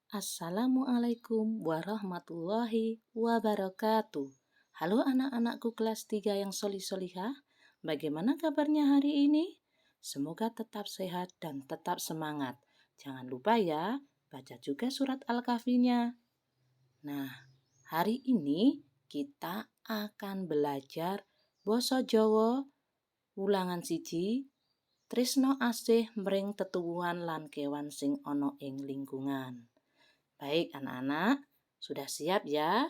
Assalamualaikum warahmatullahi wabarakatuh. Halo anak-anakku kelas 3 yang solih-solihah. Bagaimana kabarnya hari ini? Semoga tetap sehat dan tetap semangat. Jangan lupa ya, baca juga surat Al-Kahfinya. Nah, hari ini kita akan belajar basa Jawa ulangan siji Trisno asih mring tetuwuhan lan kewan sing ana ing lingkungan. Baik anak-anak, sudah siap ya?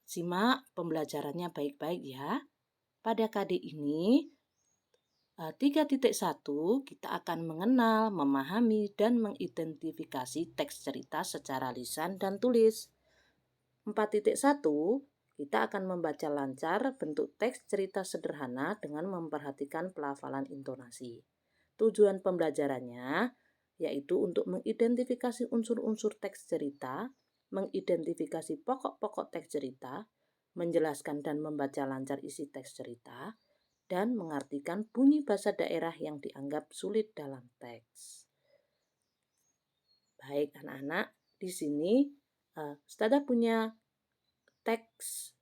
Simak pembelajarannya baik-baik ya. Pada KD ini 3.1 kita akan mengenal, memahami, dan mengidentifikasi teks cerita secara lisan dan tulis. 4.1 kita akan membaca lancar bentuk teks cerita sederhana dengan memperhatikan pelafalan intonasi. Tujuan pembelajarannya yaitu untuk mengidentifikasi unsur-unsur teks cerita, mengidentifikasi pokok-pokok teks cerita, menjelaskan dan membaca lancar isi teks cerita, dan mengartikan bunyi bahasa daerah yang dianggap sulit dalam teks. Baik anak-anak, di sini Ustazah punya teks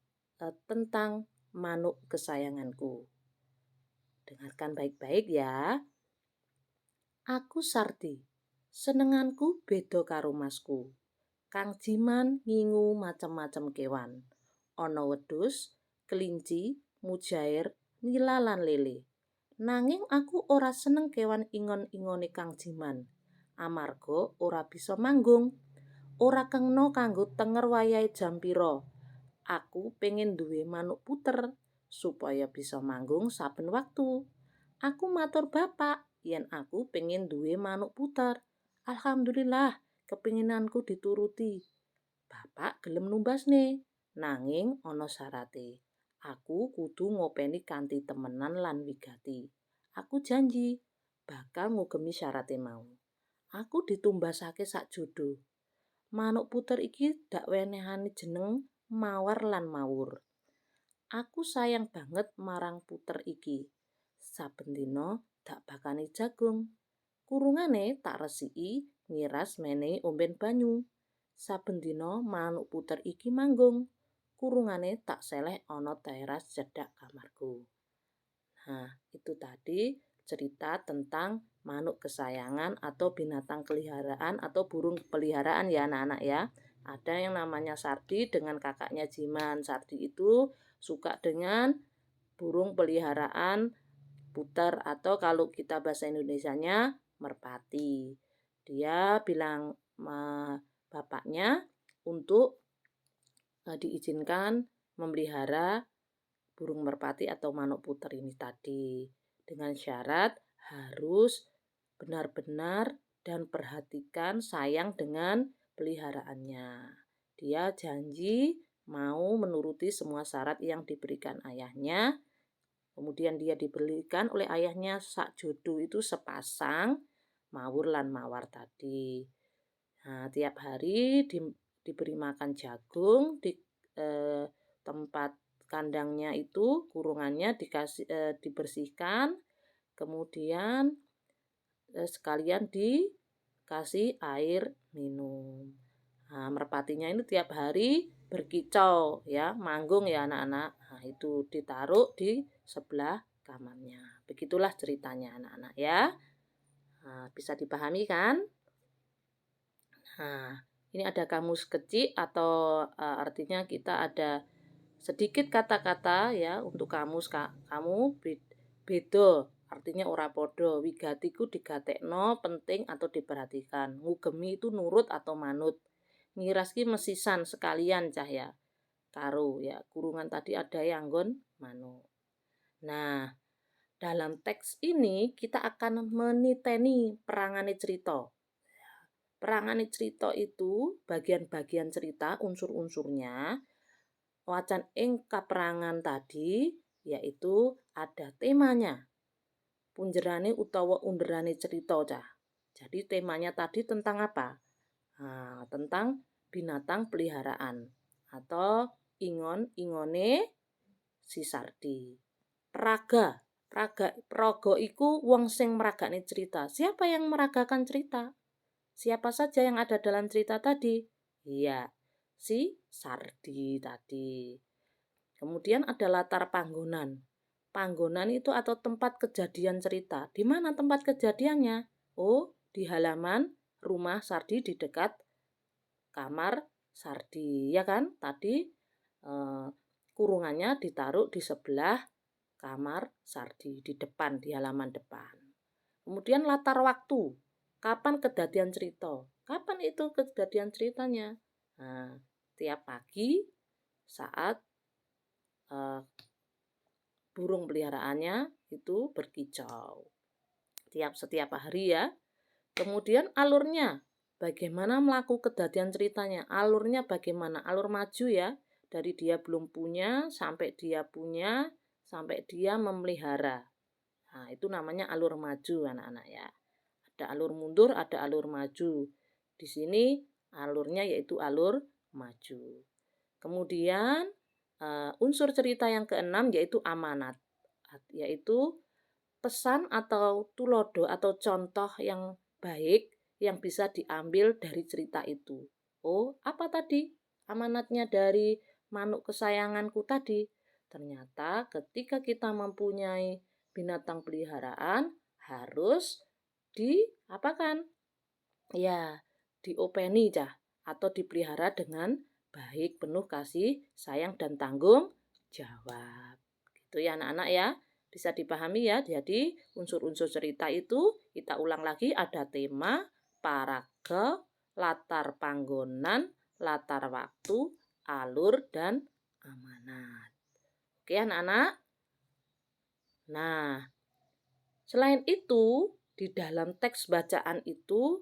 tentang manuk kesayanganku. Dengarkan baik-baik ya. Aku Sardi, senenganku beda karo masku. Kang Jiman ngingu macem-macem kewan. Ana wedhus, kelinci, mujair, nila lan lele. Nanging aku ora seneng kewan ingon-ingone Kang Jiman. Amarga ora bisa manggung. Ora kengno kanggo tenger wayahe jam pira. Aku pengen duwe manuk puter supaya bisa manggung saben waktu. Aku matur bapak yen aku pengen duwe manuk puter. Alhamdulillah kepinginanku dituruti. Bapak gelem numbasne, nanging ana syarate. Aku kudu ngopeni kanthi temenan lan wigati. Aku janji bakal ngugemi syarate mau. Aku ditumbasake sak jodo. Manuk puter iki dak wenehane jeneng Mawar lan Mawur. Aku sayang banget marang puter iki. Saben dina dak bakane jagung. Kurungane tak resiki ngiras menehi omben banyu. Saben dina manuk puter iki manggung. Kurungane tak seleh ana teras cedhak kamarku. Nah, itu tadi cerita tentang manuk kesayangan atau binatang peliharaan atau burung peliharaan ya anak-anak ya. Ada yang namanya Sardi dengan kakaknya Jiman. Sardi itu suka dengan burung peliharaan puter atau kalau kita bahasa Indonesianya merpati. Dia bilang bapaknya untuk diizinkan memelihara burung merpati atau manuk puter ini tadi dengan syarat harus benar-benar dan perhatikan sayang dengan peliharaannya. Dia janji mau menuruti semua syarat yang diberikan ayahnya. Kemudian dia diberikan oleh ayahnya sak jodoh itu sepasang mawur lan mawar tadi. Nah, tiap hari diberi makan jagung di tempat kandangnya itu kurungannya dibersihkan, kemudian sekalian dikasih air minum. Nah, merpatinya ini tiap hari berkicau ya, manggung ya anak-anak. Nah, itu ditaruh di sebelah kamarnya. Begitulah ceritanya anak-anak ya. Nah, bisa dipahami kan? Nah, ini ada kamus kecil atau artinya kita ada sedikit kata-kata ya untuk kamus kamu beda artinya ora podo. Wigatiku digatekno penting atau diperhatikan. Ngugemi itu nurut atau manut. Ngiras ki mesisan sekalian cahya. Karo ya, kurungan tadi ada yang nggon manuk. Nah, dalam teks ini kita akan meniteni perangane cerita. Perangane cerita itu bagian-bagian cerita unsur-unsurnya wacan ing kaperangan tadi yaitu ada temanya. Punjerane utawa underane cerita cah. Jadi temanya tadi tentang apa? Nah, tentang binatang peliharaan atau ingon-ingone si Sardi. Praga iku wong sing meragakne cerita. Siapa yang meragakan cerita? Siapa saja yang ada dalam cerita tadi? Iya, si Sardi tadi. Kemudian ada latar panggonan. Panggonan itu atau tempat kejadian cerita. Di mana tempat kejadiannya? Oh, di halaman rumah Sardi di dekat kamar Sardi, ya kan? Tadi eh, kurungannya ditaruh di sebelah kamar Sardi, di depan, di halaman depan. Kemudian latar waktu. Kapan kejadian cerita? Kapan itu kejadian ceritanya? Nah, tiap pagi saat burung peliharaannya itu berkicau. Setiap hari ya. Kemudian alurnya. Bagaimana melakukan kejadian ceritanya? Alurnya bagaimana? Alur maju ya. Dari dia belum punya, sampai dia punya, sampai dia memelihara. Nah, itu namanya alur maju anak-anak ya. Ada alur mundur, ada alur maju. Di sini alurnya yaitu alur maju. Kemudian unsur cerita yang keenam yaitu amanat, yaitu pesan atau tulodo atau contoh yang baik yang bisa diambil dari cerita itu. Oh, apa tadi amanatnya dari manuk kesayanganku tadi? Ternyata ketika kita mempunyai binatang peliharaan harus diapakan? Ya, diopeni atau dipelihara dengan baik, penuh kasih, sayang dan tanggung jawab. Gitu ya anak-anak ya. Bisa dipahami ya. Jadi unsur-unsur cerita itu kita ulang lagi ada tema, parage, latar panggonan, latar waktu, alur dan amanat. Oke anak-anak. Nah, selain itu di dalam teks bacaan itu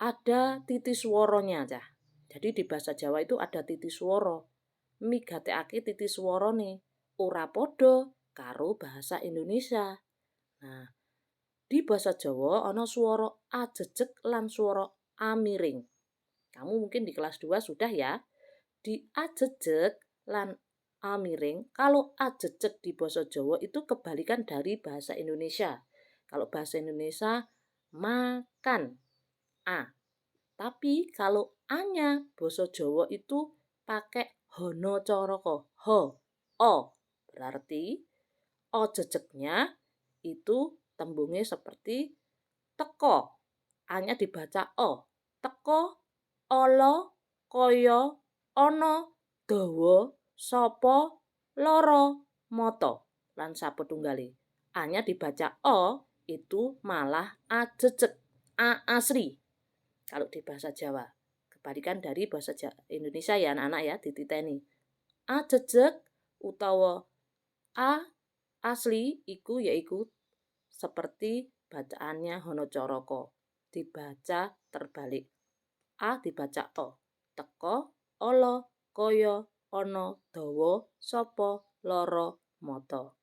ada titi sworonya cah. Jadi di bahasa Jawa itu ada titi sworo. Migatekake titi sworone ora podo karo bahasa Indonesia. Nah, di bahasa Jawa ana swara a jejeg lan swara a miring. Kamu mungkin di kelas 2 sudah ya. Di a jejeg lan a miring, kalau a jejeg di bahasa Jawa itu kebalikan dari bahasa Indonesia. Kalau bahasa Indonesia makan a. Tapi kalau a-nya basa Jawa itu pakai hono coroko, ho, o. Berarti o jejegnya itu tembungnya seperti teko. A-nya dibaca o. Teko, olo, koyo, ono, dawa, sopo, loro, moto. Lan sapetunggali. A-nya dibaca o itu malah a jejeg, a asli. Kalau di bahasa Jawa, kebalikan dari bahasa Indonesia ya anak-anak ya, dititeni. A jejeg utawa a asli iku yaiku seperti bacaannya Honocoroko. Dibaca terbalik. A dibaca o. Teko, olo, koyo, ono, dawa, sopo, loro, moto.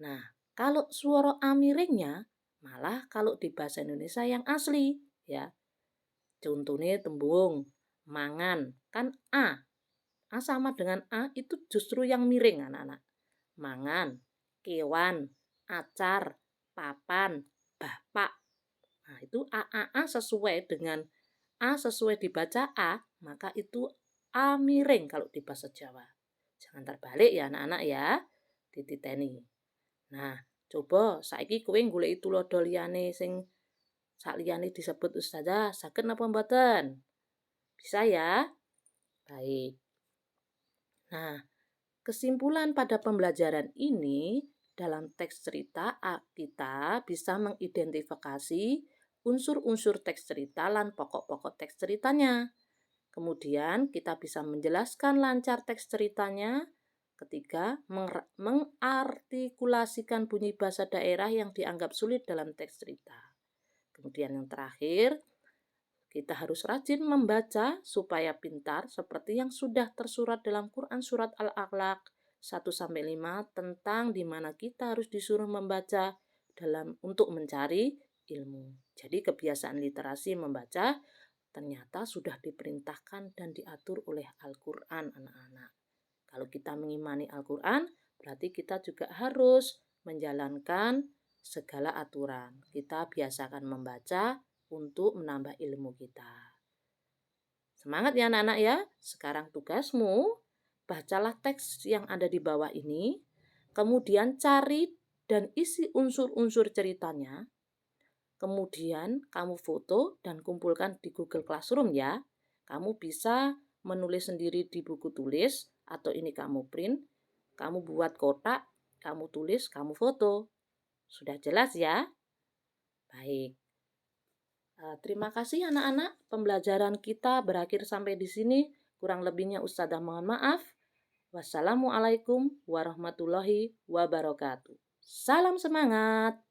Nah, kalau suara a miringnya malah kalau di bahasa Indonesia yang asli ya. Contohnya tembung mangan kan a. A sama dengan a itu justru yang miring anak-anak. Mangan, kewan, acar, papan, bapak. Nah, itu a sesuai dengan a sesuai dibaca a, maka itu a miring kalau di bahasa Jawa. Jangan terbalik ya anak-anak ya. Dititeni. Nah, coba saiki kowe goleki tulodo liyane sing sakliyane disebut ustazah, saged napa mboten? Bisa ya? Baik. Nah, kesimpulan pada pembelajaran ini dalam teks cerita kita bisa mengidentifikasi unsur-unsur teks cerita lan pokok-pokok teks ceritanya. Kemudian kita bisa menjelaskan lancar teks ceritanya. Ketiga, mengartikulasikan bunyi bahasa daerah yang dianggap sulit dalam teks cerita. Kemudian yang terakhir, kita harus rajin membaca supaya pintar seperti yang sudah tersurat dalam Quran surat Al-A'laq 1-5 tentang di mana kita harus disuruh membaca untuk mencari ilmu. Jadi kebiasaan literasi membaca ternyata sudah diperintahkan dan diatur oleh Al-Quran anak-anak. Kalau kita mengimani Al-Quran, berarti kita juga harus menjalankan segala aturan. Kita biasakan membaca untuk menambah ilmu kita. Semangat ya anak-anak ya. Sekarang tugasmu, bacalah teks yang ada di bawah ini, kemudian cari dan isi unsur-unsur ceritanya, kemudian kamu foto dan kumpulkan di Google Classroom ya. Kamu bisa menulis sendiri di buku tulis, atau ini kamu print, kamu buat kotak, kamu tulis, kamu foto. Sudah jelas ya? Baik. Terima kasih anak-anak, pembelajaran kita berakhir sampai di sini. Kurang lebihnya Ustazah mohon maaf. Wassalamualaikum warahmatullahi wabarakatuh. Salam semangat.